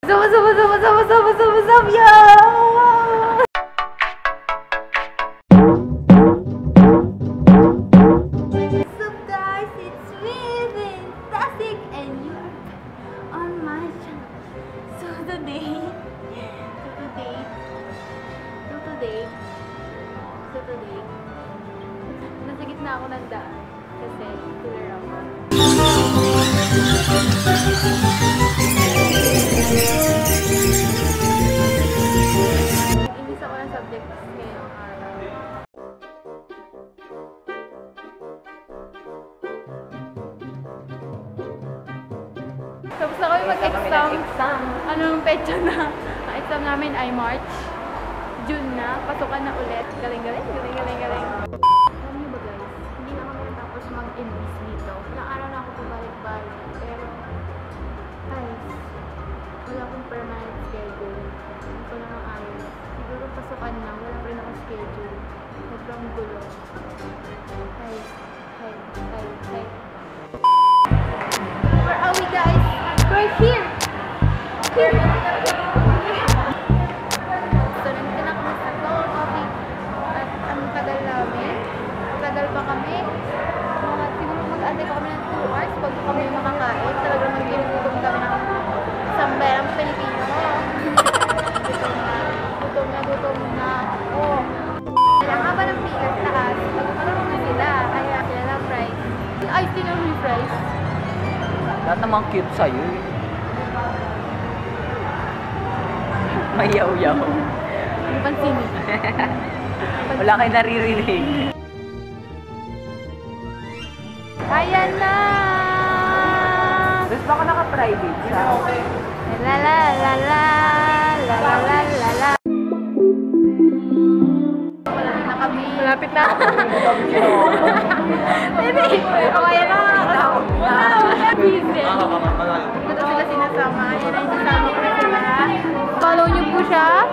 What's up, yo! What's up, guys? It's me, Fantastic, and you're on my channel. So today, nasa gitna ako ng daan kasi cooler ako. Inis ako ng subjects ngayong araw. Tapos na kami mag-exam. Anong petsa na? Ang exam namin ay March. June na. Pasukan na ulit. Galing. Alam niyo ba guys? Hindi na kami natapos mag-enlist dito. Ilang araw na ako pabalik-balik. Pero, guys, wala akong permanent schedule. Hindi ko na ayos. Siguro pasukan na. Wala pa rin akong schedule. Sobrang gulo. Hi. Where are we, guys? We're here! So, nandito na kami sa Toll Coffee. At ang tagal namin. Tagal pa kami. Siguro mag-antay pa kami ng 2 hours bago kami makakain. Talagang mag-inugutom kami ng sambayang Pilipino. Gutom na. Oh. Kailangan haba ng pika sa taas. Magkaroon na sila. Kaya sila lang fries. Ay, sila yung fries. Lahat namang cute sa'yo eh. May yaw-yaw. Ang pansin eh. Wala kayo naririnig. Ayan na! Tapos baka naka-private siya. La. Malapit na. Baby! O, ayan na. Ito sila sinasama. Ayan na yung sasama ko na sila. Follow niyo po siya.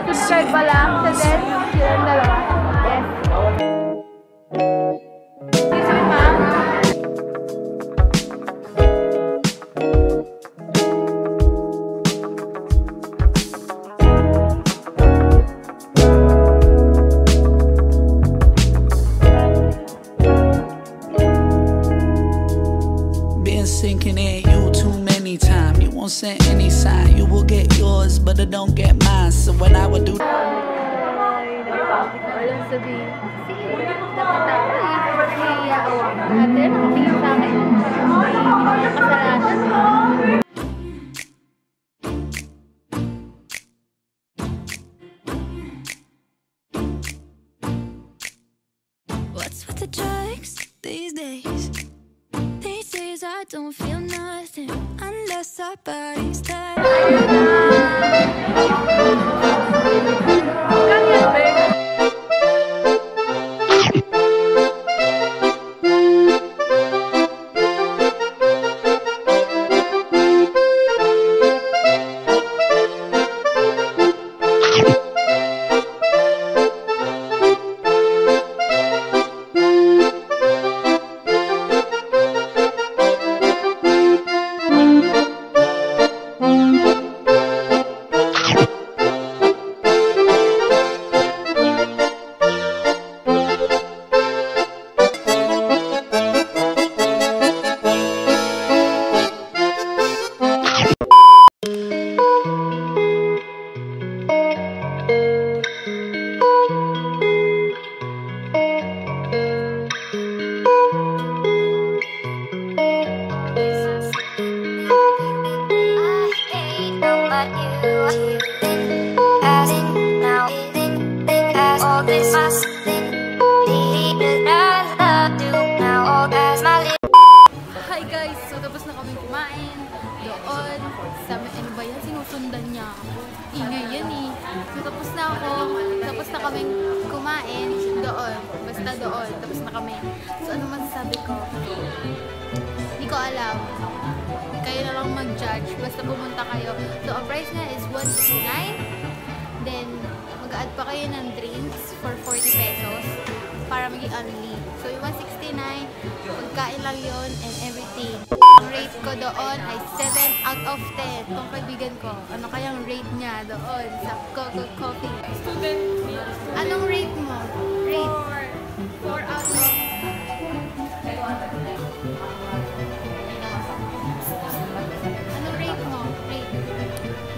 Subscribe pala sa desk. Silang dalawa. Yes. Excuse me, ma'am. Sinking in you too many times. You won't send any sign. You will get yours, but it don't get mine. So what I would do. Walang sabihin. Kasi dapat ako iiyaawak. Ate, nakatingin sa akin. Hindi kasalanan. What's with the drugs these days? These days I don't feel nothing unless our bodies touch. Hi guys! So tapos na kami kumain doon sa ano ba yan? Sinusundan niya ako. Ingay yan eh. So tapos na kami kumain doon. Basta doon. Tapos na kami. So ano masasabi ko? Hindi ko alam. Kayo na lang mag-judge. Basta pumunta kayo. So ang price niya is 169. Then mag-add pa kayo ng drinks for 40 pesos para maging only. So yung 169, pagkain lang yun and everything. Ang rate ko doon ay 7 out of 10. Itong kaibigan ko, ano kayang rate niya doon sa Coco Coffee? Student meal. Anong rate mo? Rate? 4 out of 10. Anong rate mo? Rate?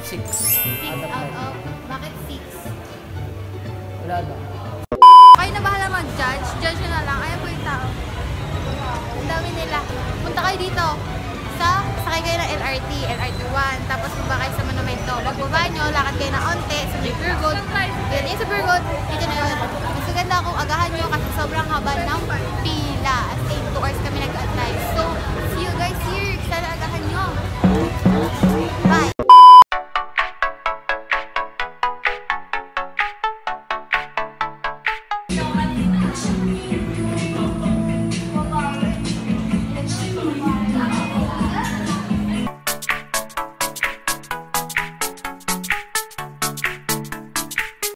6. 6 out of? Bakit 6? Wala ba? Kayo na bahala mag-judge. Judge nyo na lang. Ayan po yung tao. Ang dami nila. Punta kayo dito. Sakay kayo ng LRT, LRT 1. Tapos baba kayo sa Monumento. Pagbaba nyo, lakad kayo na onte sa may Pure Gold. Yan yung sa Pure Gold. Dito na yun. Mas maganda kung agahan nyo kasi sobrang haba ng pila. As in, 2 hours kami nag-antay. So,